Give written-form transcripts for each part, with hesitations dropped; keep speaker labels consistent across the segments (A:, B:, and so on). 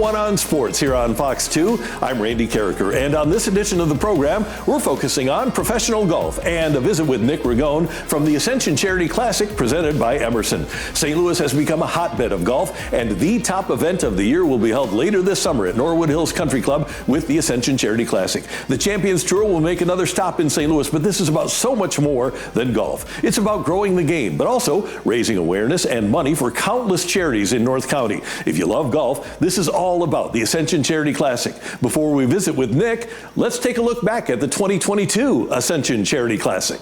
A: one on sports here on Fox 2. I'm Randy Karraker, and on this edition of the program, we're focusing on professional golf and a visit with Nick Ragone from the Ascension Charity Classic presented by Emerson. St. Louis has become a hotbed of golf, and the top event of the year will be held later this summer at Norwood Hills Country Club with the Ascension Charity Classic. The Champions Tour will make another stop in St. Louis, but this is about so much more than golf. It's about growing the game, but also raising awareness and money for countless charities in North County. If you love golf, this is all about the Ascension Charity Classic. Before we visit with Nick, let's take a look back at the 2022 Ascension Charity Classic.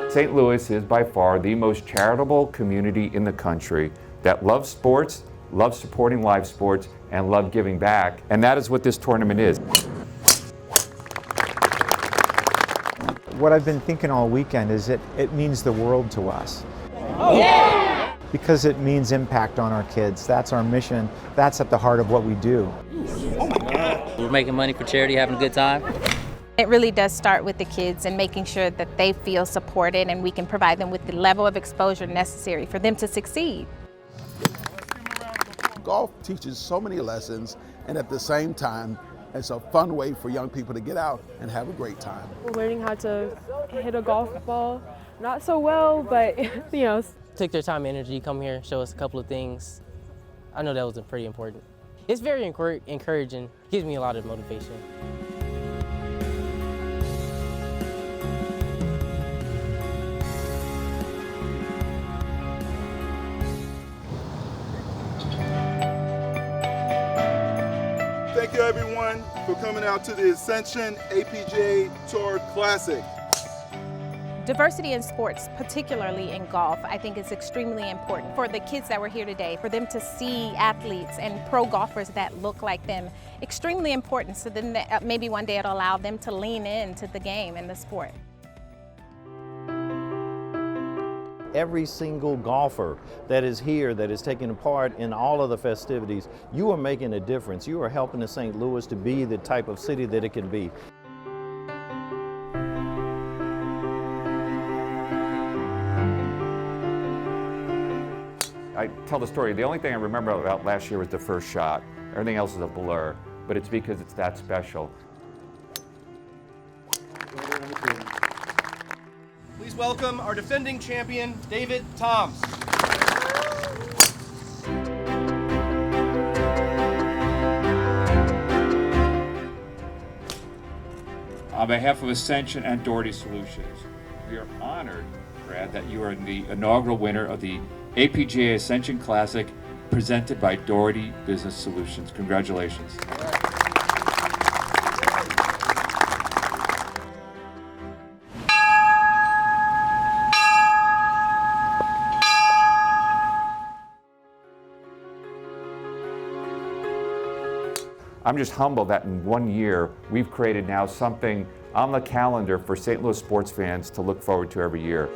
B: St. Louis is by far the most charitable community in the country that loves sports, loves supporting live sports, and love giving back. And that is what this tournament is.
C: What I've been thinking all weekend is that it means the world to us.
D: Oh, yeah!
C: Because it means impact on our kids. That's our mission. That's at the heart of what we do.
D: We're making money for charity, having a good time.
E: It really does start with the kids and making sure that they feel supported and we can provide them with the level of exposure necessary for them to succeed.
F: Golf teaches so many lessons, and at the same time, it's a fun way for young people to get out and have a great time.
G: We're learning how to hit a golf ball, not so well, but you know.
H: Took their time and energy, come here, show us a couple of things. I know that was pretty important. It's very encouraging, gives me a lot of motivation.
I: Thank you everyone for coming out to the Ascension APGA Tour Classic.
E: Diversity in sports, particularly in golf, I think is extremely important for the kids that were here today, for them to see athletes and pro golfers that look like them. Extremely important, so then maybe one day it'll allow them to lean into the game and the sport.
J: Every single golfer that is here, that is taking part in all of the festivities, you are making a difference. You are helping the St. Louis to be the type of city that it can be.
B: I tell the story, the only thing I remember about last year was the first shot. Everything else is a blur, but it's because it's that special.
K: Please welcome our defending champion, David Toms.
L: On behalf of Ascension and Doherty Solutions, we are honored, Brad, that you are the inaugural winner of the APGA Ascension Classic presented by Doherty Business Solutions. Congratulations.
B: I'm just humbled that in 1 year, we've created now something on the calendar for St. Louis sports fans to look forward to every year.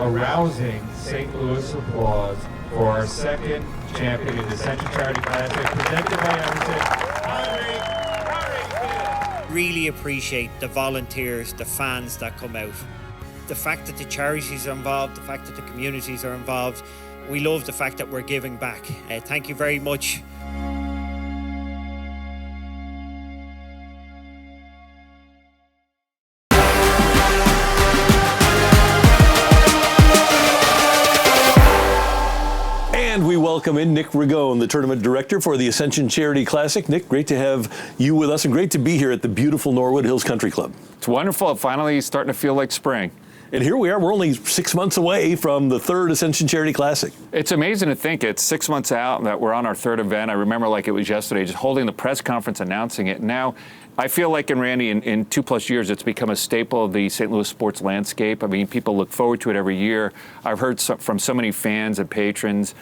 M: Arousing St. Louis applause for our second champion in the Ascension Charity Classic, presented by Emerson.
N: Really appreciate the volunteers, the fans that come out. The fact that the charities are involved, the fact that the communities are involved. We love the fact that we're giving back. Thank you very much.
A: And we welcome in Nick Ragone, the tournament director for the Ascension Charity Classic. Nick, great to have you with us and great to be here at the beautiful Norwood Hills Country Club.
B: It's wonderful. Finally starting to feel like spring.
A: And here we are, we're only 6 months away from the third Ascension Charity Classic.
B: It's amazing to think it's 6 months out that we're on our third event. I remember like it was yesterday, just holding the press conference, announcing it. Now, I feel like, in Randy, in 2+ years, it's become a staple of the St. Louis sports landscape. I mean, people look forward to it every year. I've heard from so many fans and patrons,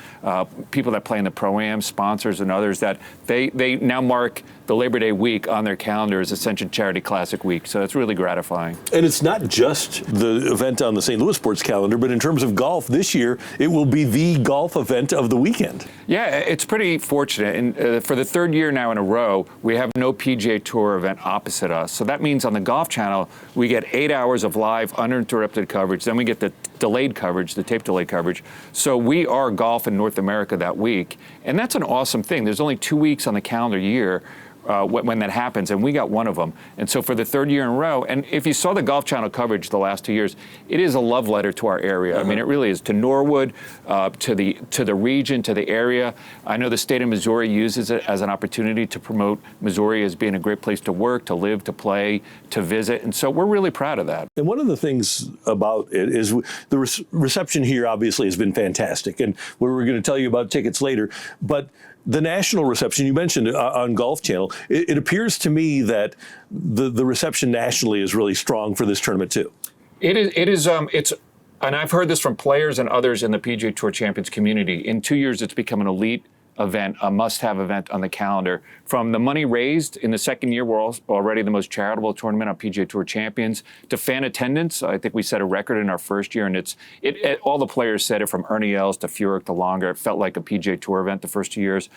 B: people that play in the Pro-Am, sponsors and others, that they now mark the Labor Day week on their calendar as Ascension Charity Classic week. So it's really gratifying.
A: And it's not just the event on the St. Louis sports calendar, but in terms of golf this year, it will be the golf event of the weekend.
B: Yeah, it's pretty fortunate. And for the third year now in a row, we have no PGA Tour event opposite us. So that means on the Golf Channel, we get 8 hours of live, uninterrupted coverage. Then we get the delayed coverage, the tape delayed coverage. So we are golf in North America that week. And that's an awesome thing. There's only 2 weeks on the calendar year when that happens, and we got one of them. And so for the third year in a row, and if you saw the Golf Channel coverage the last 2 years, it is a love letter to our area. I mean, it really is, to Norwood, to the region, to the area. I know the state of Missouri uses it as an opportunity to promote Missouri as being a great place to work, to live, to play, to visit, and so we're really proud of that.
A: And one of the things about it is the reception here obviously has been fantastic, and we're going to tell you about tickets later, but the national reception, you mentioned on Golf Channel, it appears to me that the reception nationally is really strong for this tournament too.
B: It is, and I've heard this from players and others in the PGA Tour Champions community. In 2 years, it's become an elite event, a must-have event on the calendar. From the money raised in the second year, we're already the most charitable tournament on PGA Tour Champions, to fan attendance. I think we set a record in our first year, and all the players said it, from Ernie Els to Furyk to Longer. It felt like a PGA Tour event the first 2 years.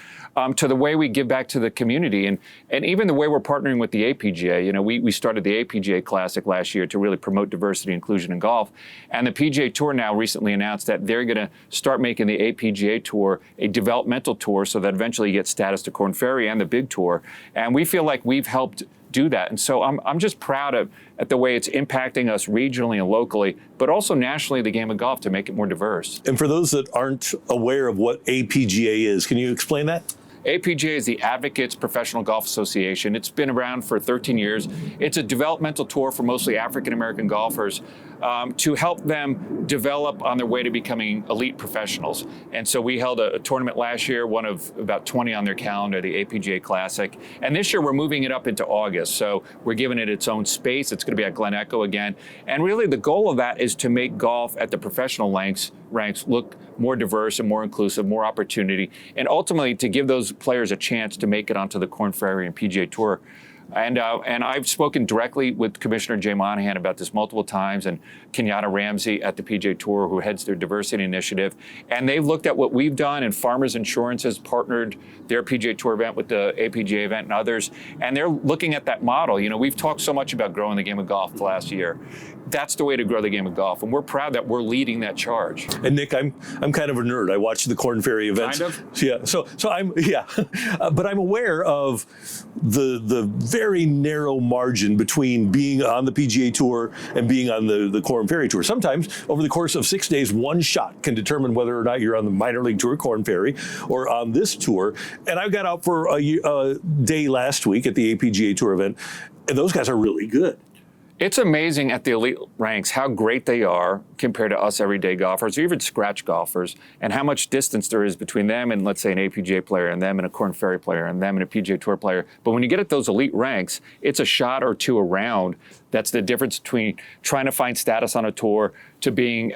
B: To the way we give back to the community, and even the way we're partnering with the APGA. You know, we started the APGA Classic last year to really promote diversity, inclusion in golf, and the PGA Tour now recently announced that they're going to start making the APGA Tour a developmental tour, so that eventually you get status to Korn Ferry and the Big Tour. And we feel like we've helped do that. And so I'm just proud at the way it's impacting us regionally and locally, but also nationally, the game of golf, to make it more diverse.
A: And for those that aren't aware of what APGA is, can you explain that?
B: APGA is the Advocates Professional Golf Association. It's been around for 13 years. It's a developmental tour for mostly African-American golfers to help them develop on their way to becoming elite professionals. And so we held a tournament last year, one of about 20 on their calendar, the APGA Classic. And this year we're moving it up into August. So we're giving it its own space. It's going to be at Glen Echo again. And really the goal of that is to make golf at the professional ranks look more diverse and more inclusive, more opportunity, and ultimately to give those players a chance to make it onto the Korn Ferry and PGA Tour. And I've spoken directly with Commissioner Jay Monahan about this multiple times, and Kenyatta Ramsey at the PGA Tour, who heads their diversity initiative. And they've looked at what we've done, and Farmers Insurance has partnered their PGA Tour event with the APGA event and others. And they're looking at that model. You know, we've talked so much about growing the game of golf the last year. That's the way to grow the game of golf, and we're proud that we're leading that charge.
A: And Nick, I'm kind of a nerd. I watch the Korn Ferry events.
B: Kind of?
A: Yeah. So I'm but I'm aware of the very narrow margin between being on the PGA Tour and being on the Korn Ferry Tour. Sometimes over the course of 6 days, one shot can determine whether or not you're on the minor league tour, Korn Ferry, or on this tour. And I got out for a day last week at the APGA Tour event, and those guys are really good.
B: It's amazing at the elite ranks how great they are compared to us everyday golfers, or even scratch golfers, and how much distance there is between them and, let's say, an APGA player, and them and a Korn Ferry player, and them and a PGA Tour player. But when you get at those elite ranks, it's a shot or two around. That's the difference between trying to find status on a tour to being,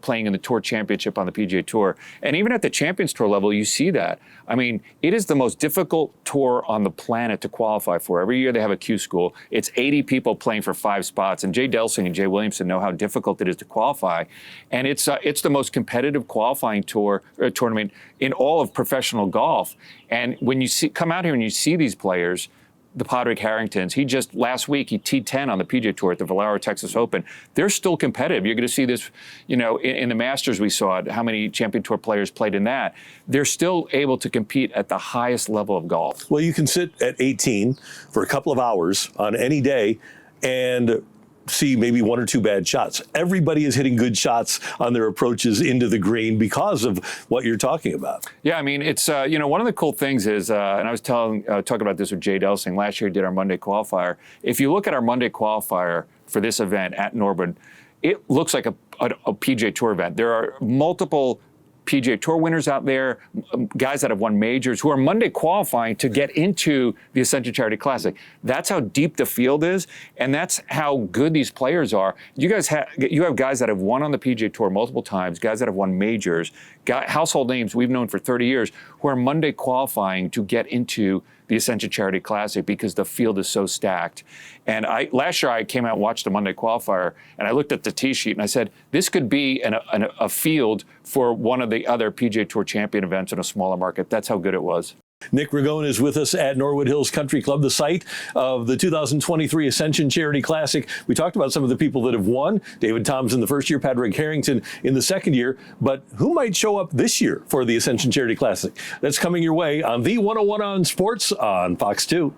B: playing in the Tour Championship on the PGA Tour. And even at the Champions Tour level, you see that. I mean, it is the most difficult tour on the planet to qualify for. Every year they have a Q school. It's 80 people playing for 5 spots. And Jay Delsing and Jay Williamson know how difficult it is to qualify. And it's the most competitive qualifying tournament in all of professional golf. And when you come out here and you see these players, the Padraig Harringtons, last week he T10 on the PGA Tour at the Valero Texas Open. They're still competitive. You're going to see this, in the Masters we saw it, how many Champion Tour players played in that. They're still able to compete at the highest level of golf.
A: Well, you can sit at 18 for a couple of hours on any day and see maybe 1 or 2 bad shots. Everybody is hitting good shots on their approaches into the green because of what you're talking about.
B: Yeah, I mean, it's, one of the cool things is, and I was talking about this with Jay Delsing, last year we did our Monday qualifier. If you look at our Monday qualifier for this event at Norwood, it looks like a PGA Tour event. There are multiple PGA Tour winners out there, guys that have won majors, who are Monday qualifying to get into the Ascension Charity Classic. That's how deep the field is, and that's how good these players are. You have guys that have won on the PGA Tour multiple times, guys that have won majors, household names we've known for 30 years, who are Monday qualifying to get into the Ascension Charity Classic because the field is so stacked. And last year I came out and watched the Monday qualifier, and I looked at the tee sheet and I said, this could be a field for one of the other PGA Tour champion events in a smaller market. That's how good it was.
A: Nick Ragone is with us at Norwood Hills Country Club, the site of the 2023 Ascension Charity Classic. We talked about some of the people that have won. David Toms in the first year, Padraig Harrington in the second year. But who might show up this year for the Ascension Charity Classic? That's coming your way on the 101 on Sports on Fox 2.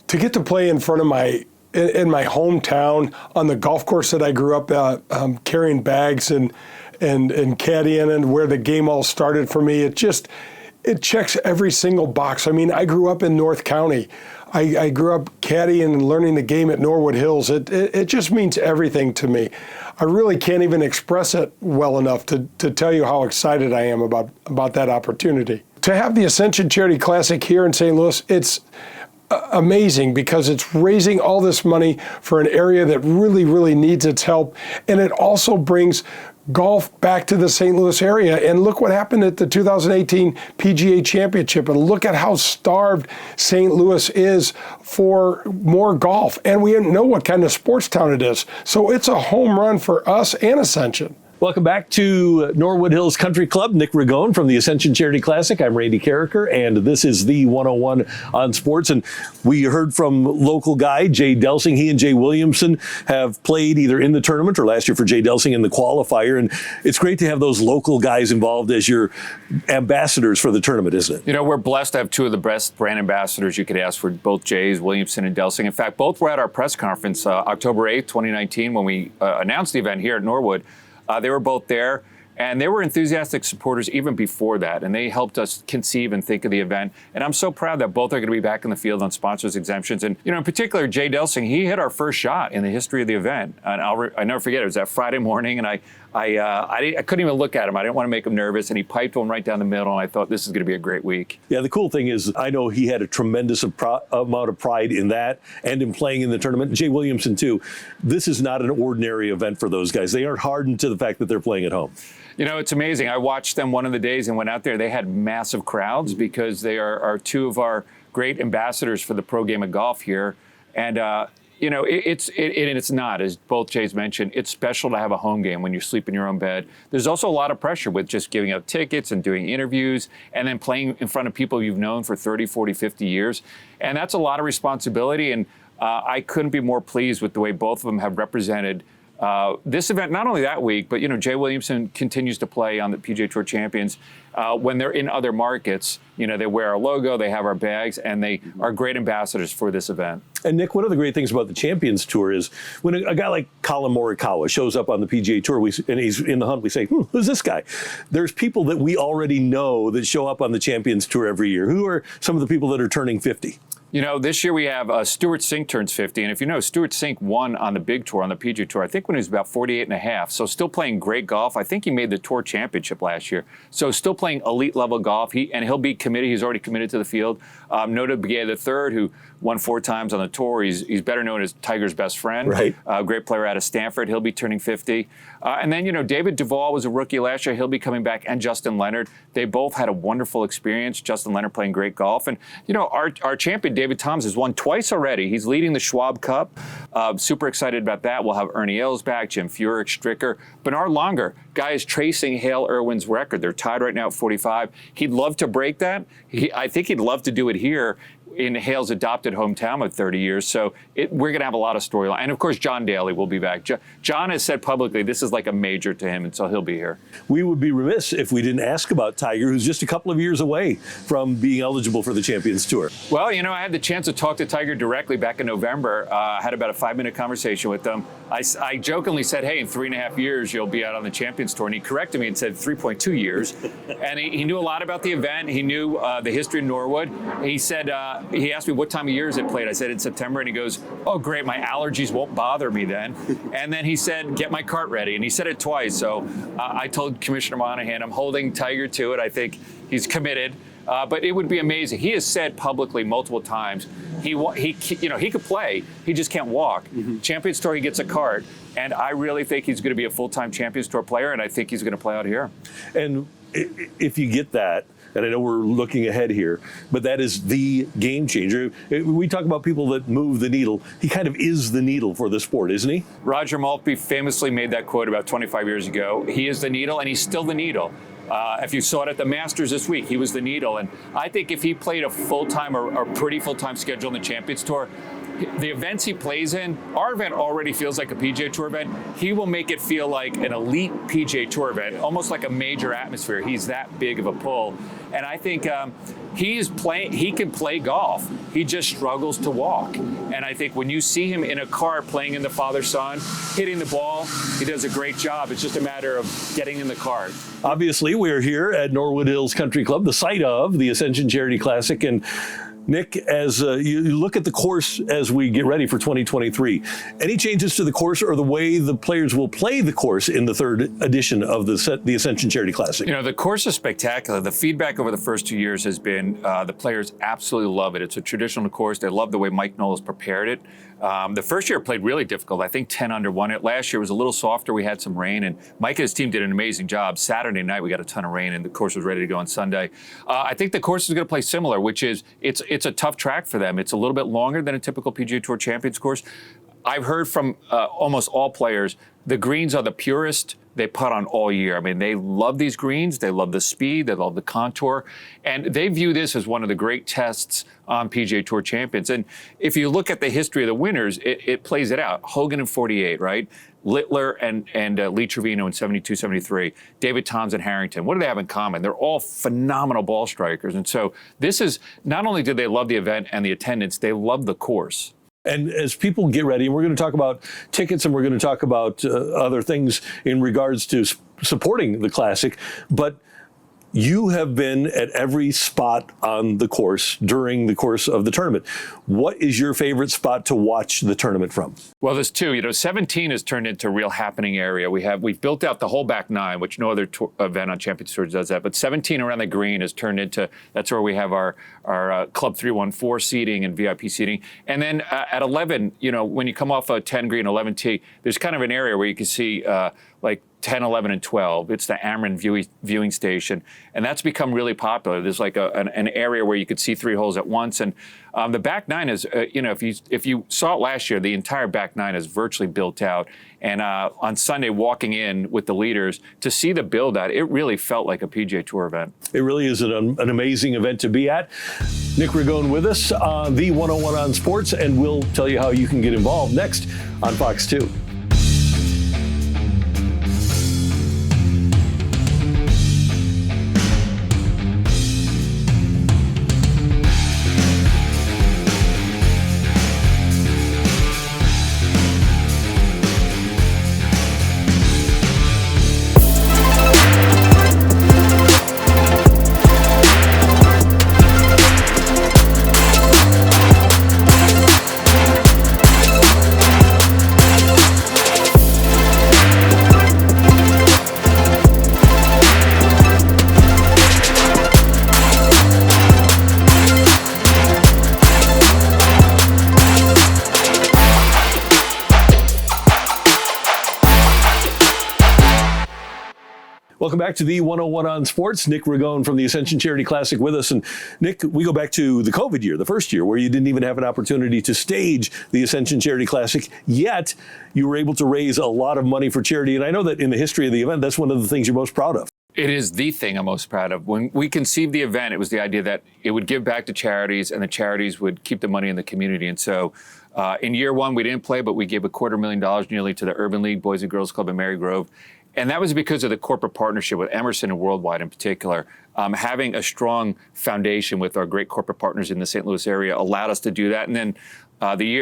O: To get to play in front of in my hometown on the golf course that I grew up at, carrying bags and caddying, and where the game all started for me, it checks every single box. I mean, I grew up in North County. I grew up caddying and learning the game at Norwood Hills. It just means everything to me. I really can't even express it well enough to tell you how excited I am about that opportunity. To have the Ascension Charity Classic here in St. Louis, it's amazing because it's raising all this money for an area that really, really needs its help. And it also brings golf back to the St. Louis area. And look what happened at the 2018 PGA Championship. And look at how starved St. Louis is for more golf. And we know what kind of sports town it is. So it's a home run for us and Ascension.
A: Welcome back to Norwood Hills Country Club. Nick Ragone from the Ascension Charity Classic. I'm Randy Karraker, and this is the 101 on Sports. And we heard from local guy Jay Delsing. He and Jay Williamson have played either in the tournament or last year for Jay Delsing in the qualifier. And it's great to have those local guys involved as your ambassadors for the tournament, isn't it?
B: You know, we're blessed to have two of the best brand ambassadors you could ask for, both Jays, Williamson and Delsing. In fact, both were at our press conference October 8th, 2019, when we announced the event here at Norwood. They were both there, and they were enthusiastic supporters even before that, and they helped us conceive and think of the event. And I'm so proud that both are going to be back in the field on sponsors exemptions. And, you know, in particular, Jay Delsing, he hit our first shot in the history of the event. And I never forget, it was that Friday morning, and I couldn't even look at him. I didn't want to make him nervous, and he piped one right down the middle, and I thought this is going to be a great week.
A: Yeah, the cool thing is I know he had a tremendous amount of pride in that and in playing in the tournament. Jay Williamson, too. This is not an ordinary event for those guys. They aren't hardened to the fact that they're playing at home.
B: You know, it's amazing. I watched them one of the days and went out there. They had massive crowds because they are two of our great ambassadors for the pro game of golf here. And, you know, it's not, as both Jays mentioned, it's special to have a home game when you sleep in your own bed. There's also a lot of pressure with just giving out tickets and doing interviews and then playing in front of people you've known for 30, 40, 50 years. And that's a lot of responsibility. And I couldn't be more pleased with the way both of them have represented this event, not only that week, but, you know, Jay Williamson continues to play on the PGA Tour Champions. When they're in other markets, you know, they wear our logo, they have our bags, and they are great ambassadors for this event.
A: And Nick, one of the great things about the Champions Tour is when a guy like Colin Morikawa shows up on the PGA Tour and he's in the hunt, we say, who's this guy? There's people that we already know that show up on the Champions Tour every year. Who are some of the people that are turning 50?
B: You know, this year we have Stuart Sink turns 50. And if you know, Stuart Sink won on the big tour, on the PGA Tour, I think when he was about 48 and a half. So still playing great golf. I think he made the Tour Championship last year. So still playing elite level golf. He'll be committed. He's already committed to the field. Nota Begay III, who won 4 times on the tour. He's better known as Tiger's best friend.
A: Right.
B: Great player out of Stanford. He'll be turning 50. And then, you know, David Duval was a rookie last year. He'll be coming back. And Justin Leonard. They both had a wonderful experience. Justin Leonard playing great golf. And, you know, our champion, David Toms has won twice already. He's leading the Schwab Cup. Super excited about that. We'll have Ernie Els back, Jim Furyk, Stricker. Bernard Langer, guy is tracing Hale Irwin's record. They're tied right now at 45. He'd love to break that. I think he'd love to do it here in Hale's adopted hometown of 30 years. So we're going to have a lot of storyline. And of course, John Daly will be back. John has said publicly this is like a major to him, and so he'll be here.
A: We would be remiss if we didn't ask about Tiger, who's just a couple of years away from being eligible for the Champions Tour.
B: Well, you know, I had the chance to talk to Tiger directly back in November. I had about a 5-minute conversation with him. I jokingly said, hey, in 3.5 years, you'll be out on the Champions Tour. And he corrected me and said 3.2 years. And he knew a lot about the event. He knew the history of Norwood. He said, he asked me what time of year is it played. I said in September, and he goes, oh, great, my allergies won't bother me then. And then he said, get my cart ready. And he said it twice. So I told Commissioner Monahan, I'm holding Tiger to it. I think he's committed. But it would be amazing. He has said publicly multiple times he could play. He just can't walk. Champions Tour, he gets a cart. And I really think he's going to be a full-time Champions Tour player, and I think he's going to play out here.
A: And if you get that, and I know we're looking ahead here, but that is the game changer. We talk about people that move the needle. He kind of is the needle for the sport, isn't he?
B: Roger Maltby famously made that quote about 25 years ago. He is the needle, and he's still the needle. If you saw it at the Masters this week, he was the needle. And I think if he played a full-time or pretty full-time schedule in the Champions Tour, the events he plays in, our event already feels like a PGA Tour event. He will make it feel like an elite PGA Tour event, almost like a major atmosphere. He's that big of a pull. And I think he can play golf. He just struggles to walk. And I think when you see him in a car playing in the father-son, hitting the ball, he does a great job. It's just a matter of getting in the cart.
A: Obviously, we're here at Norwood Hills Country Club, the site of the Ascension Charity Classic. And Nick, as you look at the course as we get ready for 2023, any changes to the course or the way the players will play the course in the third edition of the Ascension Charity Classic?
B: You know, the course is spectacular. The feedback over the first 2 years has been the players absolutely love it. It's a traditional course. They love the way Mike Knowles prepared it. The first year played really difficult. I think 10 under won it. Last year was a little softer. We had some rain, and Mike and his team did an amazing job. Saturday night, we got a ton of rain, and the course was ready to go on Sunday. I think the course is going to play similar, which is it's a tough track for them. It's a little bit longer than a typical PGA Tour Champions course. I've heard from almost all players, the greens are the purest they putt on all year. I mean, they love these greens. They love the speed. They love the contour. And they view this as one of the great tests on PGA Tour Champions. And if you look at the history of the winners, it plays it out. Hogan in 48, right? Littler and Lee Trevino in 72, 73. David Toms and Harrington. What do they have in common? They're all phenomenal ball strikers. And so this is, not only do they love the event and the attendance, they love the course.
A: And as people get ready, and we're going to talk about tickets and we're going to talk about other things in regards to supporting the Classic, but you have been at every spot on the course during the course of the tournament. What is your favorite spot to watch the tournament from?
B: Well, there's two. You know, 17 has turned into a real happening area. We've built out the whole back nine, which no other event on Champions Tour does that. But 17 around the green has turned into, that's where we have our Club 314 seating and VIP seating. And then at 11, you know, when you come off a 10 green, 11 tee, there's kind of an area where you can see like 10, 11, and 12. It's the Ameren viewing station. And that's become really popular. There's like an area where you could see 3 holes at once. And the back nine is, you know, if you saw it last year, the entire back nine is virtually built out. And on Sunday, walking in with the leaders, to see the build out, it really felt like a PGA Tour event.
A: It really is an amazing event to be at. Nick Ragone with us on the 101 on Sports, and we'll tell you how you can get involved next on Fox 2. Welcome back to the 101 on Sports. Nick Ragone from the Ascension Charity Classic with us. And Nick, we go back to the COVID year, the first year, where you didn't even have an opportunity to stage the Ascension Charity Classic, yet you were able to raise a lot of money for charity. And I know that in the history of the event, that's one of the things you're most proud of.
B: It is the thing I'm most proud of. When we conceived the event, it was the idea that it would give back to charities and the charities would keep the money in the community. And so in year one, we didn't play, but we gave $250,000 nearly to the Urban League Boys and Girls Club in Mary Grove. And that was because of the corporate partnership with Emerson and Worldwide in particular. Having a strong foundation with our great corporate partners in the St. Louis area allowed us to do that. And then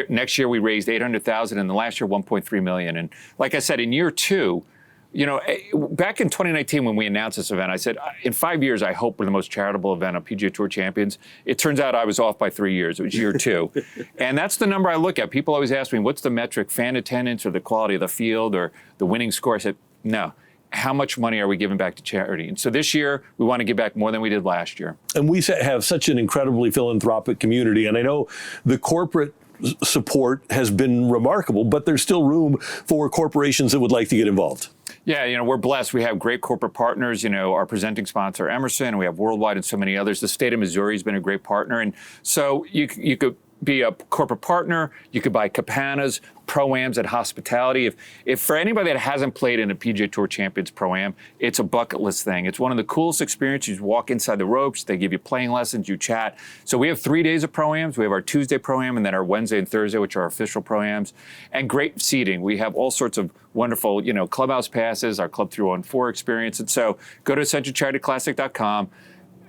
B: next year we raised $800,000, and the last year $1.3 million. And like I said, in year two, you know, back in 2019 when we announced this event, I said, in 5 years, I hope we're the most charitable event of PGA Tour champions. It turns out I was off by 3 years. It was year two. And that's the number I look at. People always ask me, what's the metric, fan attendance or the quality of the field or the winning score? I said, no. How much money are we giving back to charity? And so this year, we want to give back more than we did last year.
A: And we have such an incredibly philanthropic community. And I know the corporate support has been remarkable, but there's still room for corporations that would like to get involved.
B: Yeah, you know, we're blessed. We have great corporate partners. You know, our presenting sponsor, Emerson, and we have Worldwide and so many others. The state of Missouri has been a great partner. And so you could be a corporate partner. You could buy Cabanas, Pro-Ams, and hospitality. If for anybody that hasn't played in a PGA Tour Champions Pro-Am, it's a bucket list thing. It's one of the coolest experiences. You walk inside the ropes. They give you playing lessons. You chat. So we have 3 days of Pro-Ams. We have our Tuesday Pro-Am and then our Wednesday and Thursday, which are our official Pro-Ams. And great seating. We have all sorts of wonderful, you know, clubhouse passes, our Club 314 experience. And so go to AscensionCharityClassic.com.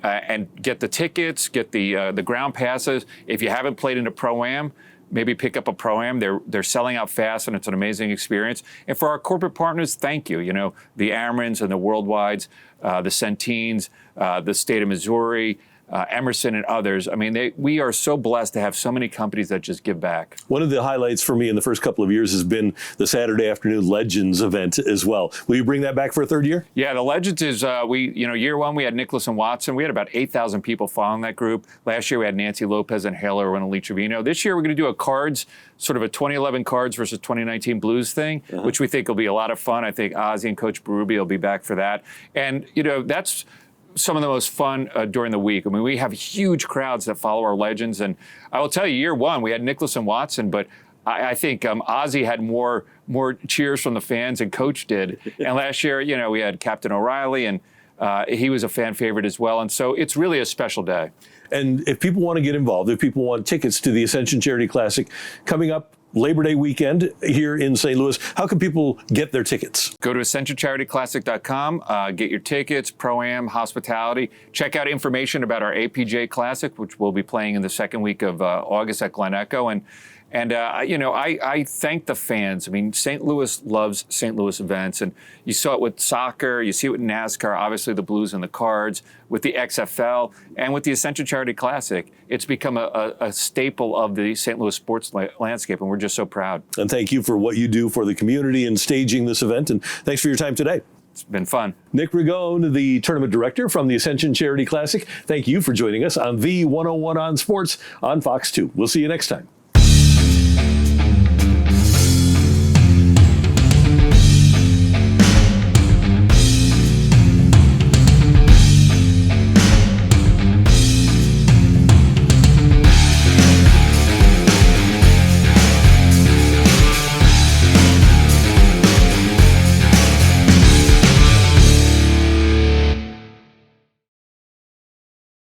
B: And get the tickets, get the ground passes. If you haven't played in a Pro-Am, maybe pick up a Pro-Am. They're selling out fast, and it's an amazing experience. And for our corporate partners, thank you. You know, the Amerons and the Worldwides, the Centenes, the state of Missouri, Emerson and others. I mean, we are so blessed to have so many companies that just give back.
A: One of the highlights for me in the first couple of years has been the Saturday afternoon Legends event as well. Will you bring that back for a third year?
B: Yeah, the Legends is, year one, we had Nicklaus and Watson. We had about 8,000 people following that group. Last year, we had Nancy Lopez and Hale Irwin and Lee Trevino. This year, we're going to do a cards, sort of a 2011 cards versus 2019 blues thing, which we think will be a lot of fun. I think Ozzie and Coach Berube will be back for that. And, you know, that's some of the most fun during the week. I mean, we have huge crowds that follow our Legends. And I will tell you, year one, we had Nicklaus and Watson, but I think Ozzie had more cheers from the fans than Coach did. And last year, you know, we had Captain O'Reilly, and he was a fan favorite as well. And so it's really a special day.
A: And if people want to get involved, if people want tickets to the Ascension Charity Classic coming up Labor Day weekend here in St. Louis, how can people get their tickets?
B: Go to AscensionCharityClassic.com, get your tickets, Pro-Am, hospitality. Check out information about our APJ Classic, which we'll be playing in the second week of August at Glen Echo. And I thank the fans. I mean, St. Louis loves St. Louis events. And you saw it with soccer, you see it with NASCAR, obviously the Blues and the Cards, with the XFL, and with the Ascension Charity Classic. It's become a staple of the St. Louis sports landscape, and we're just so proud.
A: And thank you for what you do for the community and staging this event. And thanks for your time today.
B: It's been fun.
A: Nick Ragone, the tournament director from the Ascension Charity Classic. Thank you for joining us on the 101 on Sports on Fox 2. We'll see you next time.